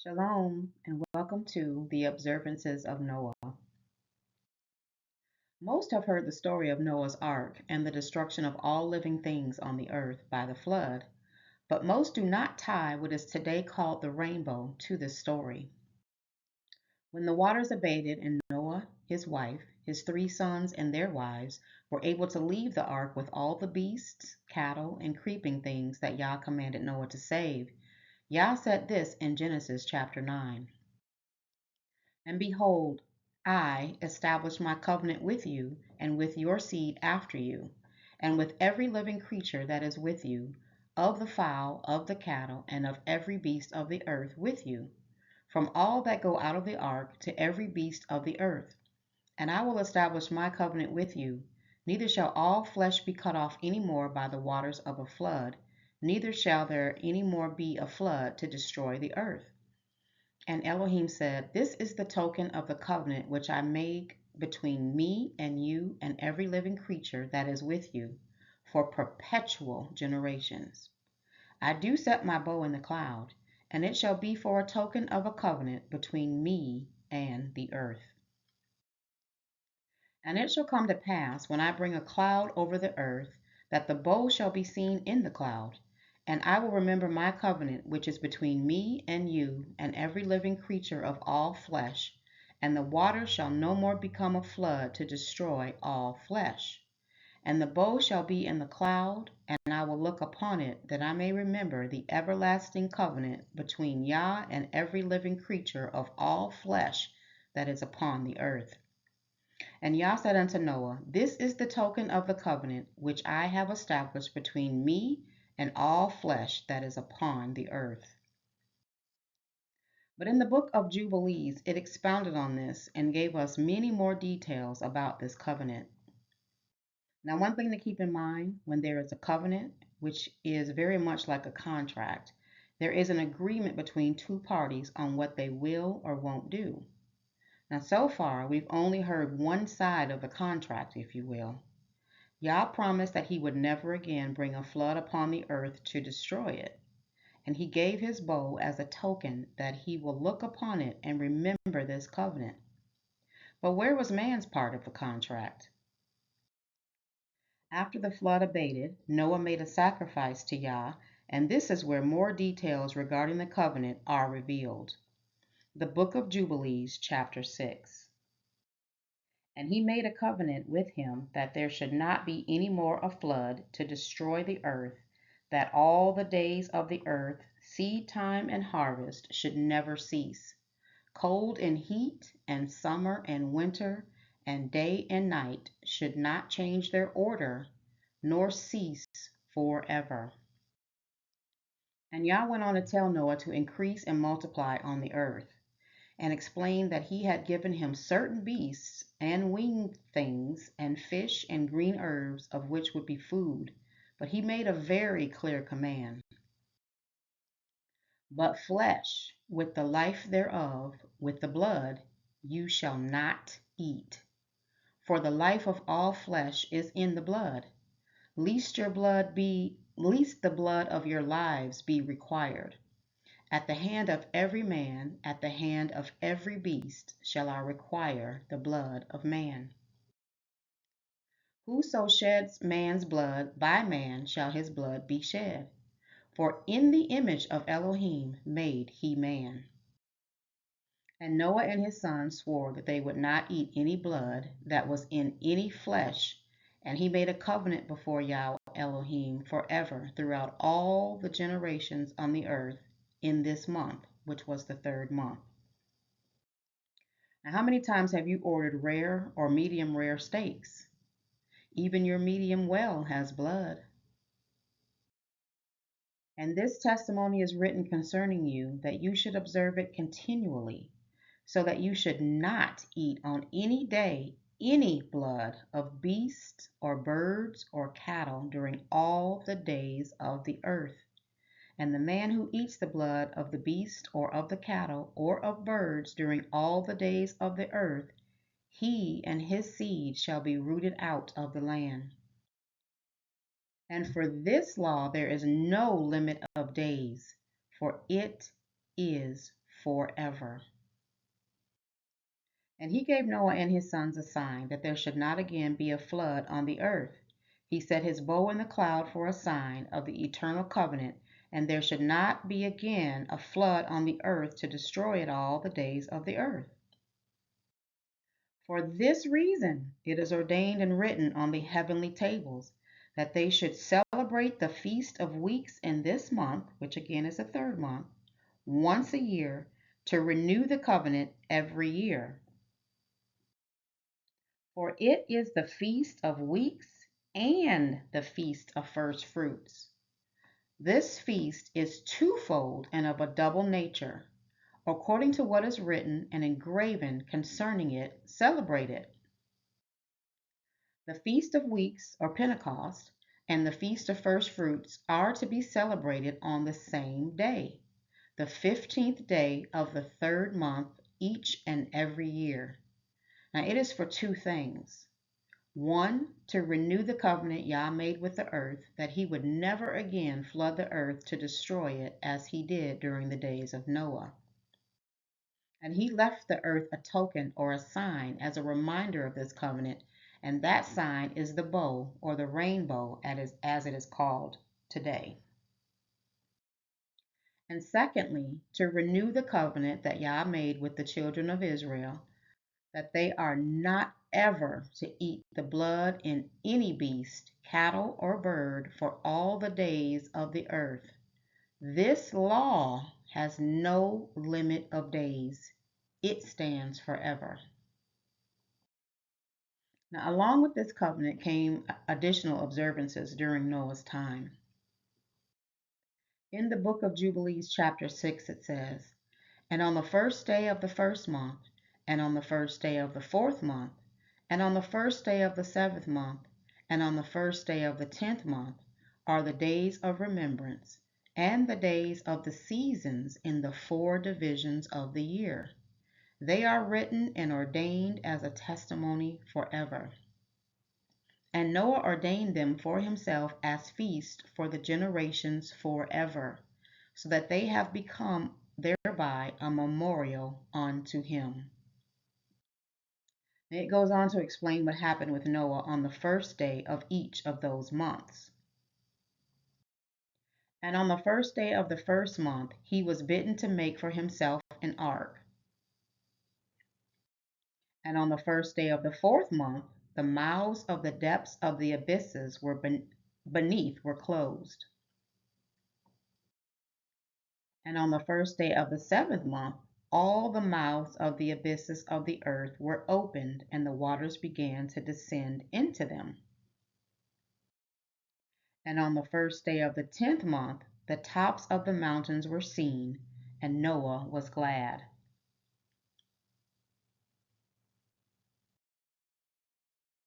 Shalom, and welcome to the Observances of Noah. Most have heard the story of Noah's Ark and the destruction of all living things on the earth by the flood, but most do not tie what is today called the rainbow to this story. When the waters abated and Noah, his wife, his 3 sons, and their wives were able to leave the ark with all the beasts, cattle, and creeping things that Yah commanded Noah to save, Yah said this in Genesis chapter 9. And behold, I establish my covenant with you and with your seed after you, and with every living creature that is with you, of the fowl, of the cattle, and of every beast of the earth with you, from all that go out of the ark to every beast of the earth. And I will establish my covenant with you. Neither shall all flesh be cut off any more by the waters of a flood, neither shall there any more be a flood to destroy the earth. And Elohim said, This is the token of the covenant which I make between me and you and every living creature that is with you for perpetual generations. I do set my bow in the cloud, and it shall be for a token of a covenant between me and the earth. And it shall come to pass, when I bring a cloud over the earth, that the bow shall be seen in the cloud. And I will remember my covenant which is between me and you and every living creature of all flesh, and the waters shall no more become a flood to destroy all flesh. And the bow shall be in the cloud, and I will look upon it, that I may remember the everlasting covenant between Yah and every living creature of all flesh that is upon the earth. And Yah said unto Noah, This is the token of the covenant which I have established between me and all flesh that is upon the earth. But in the book of Jubilees, it expounded on this and gave us many more details about this covenant. Now, one thing to keep in mind when there is a covenant, which is very much like a contract, there is an agreement between two parties on what they will or won't do. Now, so far, we've only heard one side of the contract, if you will. Yah promised that he would never again bring a flood upon the earth to destroy it, and he gave his bow as a token that he will look upon it and remember this covenant. But where was man's part of the contract? After the flood abated, Noah made a sacrifice to Yah, and this is where more details regarding the covenant are revealed. The book of Jubilees, chapter 6. And he made a covenant with him that there should not be any more a flood to destroy the earth, that all the days of the earth, seed time and harvest, should never cease. Cold and heat, and summer and winter, and day and night should not change their order, nor cease forever. And Yah went on to tell Noah to increase and multiply on the earth, and explained that he had given him certain beasts and winged things and fish and green herbs of which would be food, but he made a very clear command. But flesh, with the life thereof, with the blood, you shall not eat. For the life of all flesh is in the blood, lest the blood of your lives be required. At the hand of every man, at the hand of every beast, shall I require the blood of man. Whoso sheds man's blood, by man shall his blood be shed. For in the image of Elohim made he man. And Noah and his sons swore that they would not eat any blood that was in any flesh, and he made a covenant before Yahweh Elohim forever throughout all the generations on the earth in this month, which was the 3rd month. Now, how many times have you ordered rare or medium rare steaks? Even your medium well has blood. And this testimony is written concerning you, that you should observe it continually, so that you should not eat on any day any blood of beasts or birds or cattle during all the days of the earth. And the man who eats the blood of the beast or of the cattle or of birds during all the days of the earth, he and his seed shall be rooted out of the land. And for this law there is no limit of days, for it is forever. And he gave Noah and his sons a sign that there should not again be a flood on the earth. He set his bow in the cloud for a sign of the eternal covenant, and there should not be again a flood on the earth to destroy it all the days of the earth. For this reason it is ordained and written on the heavenly tables that they should celebrate the Feast of Weeks in this month, which again is the third month, once a year, to renew the covenant every year. For it is the Feast of Weeks and the Feast of First Fruits. This feast is twofold and of a double nature. According to what is written and engraven concerning it, celebrate it. The Feast of Weeks, or Pentecost, and the Feast of First Fruits are to be celebrated on the same day, the 15th day of the third month, each and every year. Now it is for two things. One, to renew the covenant Yah made with the earth, that he would never again flood the earth to destroy it as he did during the days of Noah. And he left the earth a token or a sign as a reminder of this covenant, and that sign is the bow, or the rainbow as it is called today. And secondly, to renew the covenant that Yah made with the children of Israel, that they are not ever to eat the blood in any beast, cattle, or bird for all the days of the earth. This law has no limit of days. It stands forever. Now, along with this covenant came additional observances during Noah's time. In the book of Jubilees, chapter 6, it says, "And on the first day of the first month, and on the first day of the fourth month, and on the first day of the seventh month, and on the first day of the 10th month, are the days of remembrance, and the days of the seasons in the 4 divisions of the year. They are written and ordained as a testimony forever." And Noah ordained them for himself as feasts for the generations forever, so that they have become thereby a memorial unto him. It goes on to explain what happened with Noah on the first day of each of those months. And on the first day of the first month, he was bidden to make for himself an ark. And on the first day of the fourth month, the mouths of the depths of the abysses were beneath were closed. And on the first day of the seventh month, all the mouths of the abysses of the earth were opened, and the waters began to descend into them. And on the first day of the 10th month, the tops of the mountains were seen, and Noah was glad.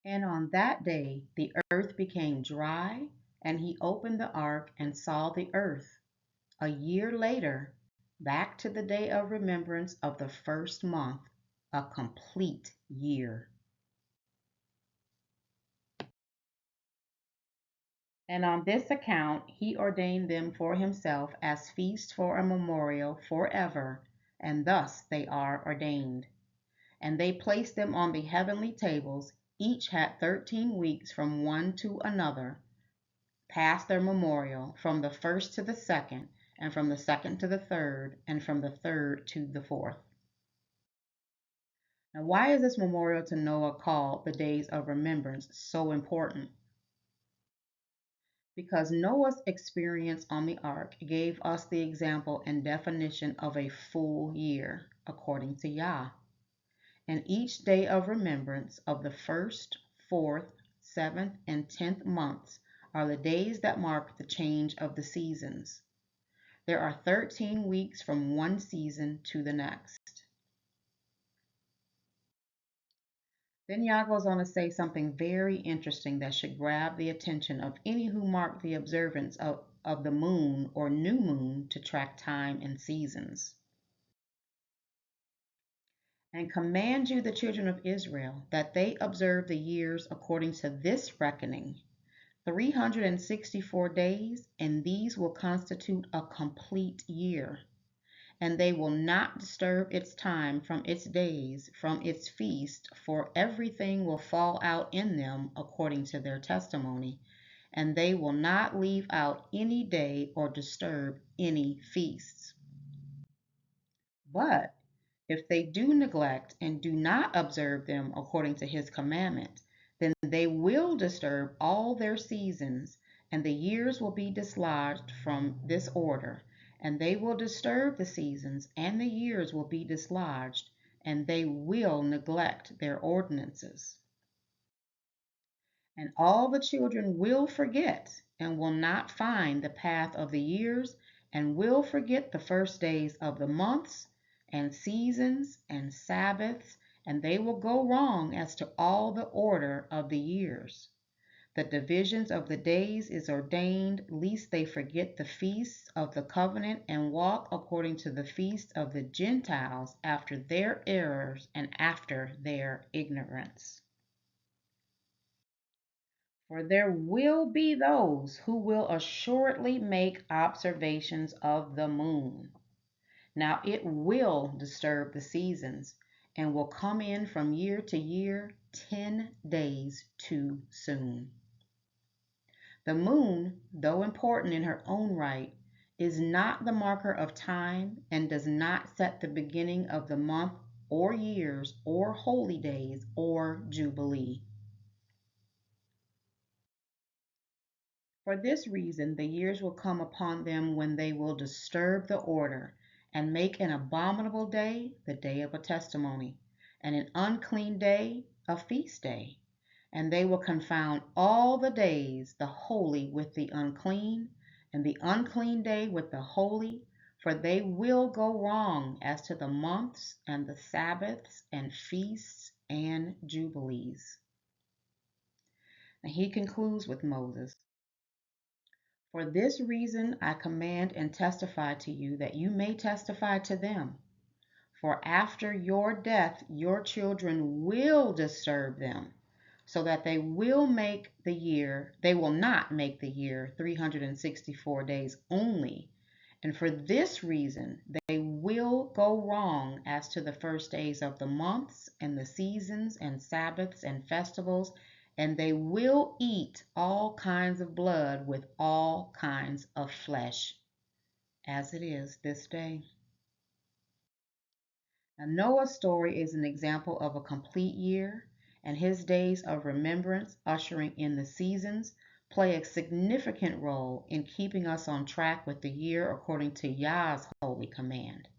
And on that day the earth became dry, and he opened the ark and saw the earth. A year later, back to the day of remembrance of the first month, a complete year. And on this account he ordained them for himself as feasts for a memorial forever, and thus they are ordained. And they placed them on the heavenly tables. Each had 13 weeks from one to another, past their memorial, from the first to the second, and from the second to the third, and from the third to the fourth. Now, why is this memorial to Noah called the Days of Remembrance so important? Because Noah's experience on the ark gave us the example and definition of a full year, according to Yah. And each day of remembrance of the first, fourth, seventh, and 10th months are the days that mark the change of the seasons. There are 13 weeks from one season to the next. Then Yah goes on to say something very interesting that should grab the attention of any who mark the observance of the moon or new moon to track time and seasons. "And command you, the children of Israel, that they observe the years according to this reckoning, 364 days, and these will constitute a complete year. and they will not disturb its time from its days, from its feast, for everything will fall out in them according to their testimony, and they will not leave out any day or disturb any feasts. But if they do neglect and do not observe them according to his commandment, then they will disturb all their seasons, and the years will be dislodged from this order, and they will disturb the seasons, and the years will be dislodged, and they will neglect their ordinances. And all the children will forget and will not find the path of the years, and will forget the first days of the months and seasons and Sabbaths, and they will go wrong as to all the order of the years. The divisions of the days is ordained, lest they forget the feasts of the covenant and walk according to the feasts of the Gentiles after their errors and after their ignorance. For there will be those who will assuredly make observations of the moon. Now it will disturb the seasons, and will come in from year to year 10 days too soon. The moon, though important in her own right, is not the marker of time, and does not set the beginning of the month or years or holy days or jubilee. For this reason the years will come upon them when they will disturb the order, and make an abominable day the day of a testimony, and an unclean day a feast day. And they will confound all the days, the holy with the unclean, and the unclean day with the holy, for they will go wrong as to the months and the Sabbaths and feasts and jubilees. And he concludes with Moses. For this reason I command and testify to you, that you may testify to them. For after your death your children will disturb them, so that they will not make the year 364 days only. And for this reason they will go wrong as to the first days of the months and the seasons and Sabbaths and festivals, and they will eat all kinds of blood with all kinds of flesh, as it is this day. Now, Noah's story is an example of a complete year, and his days of remembrance, ushering in the seasons, play a significant role in keeping us on track with the year according to Yah's holy command.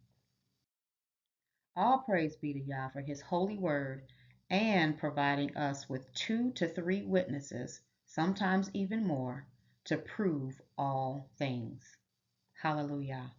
All praise be to Yah for his holy word and providing us with 2 to 3 witnesses, sometimes even more, to prove all things. Hallelujah.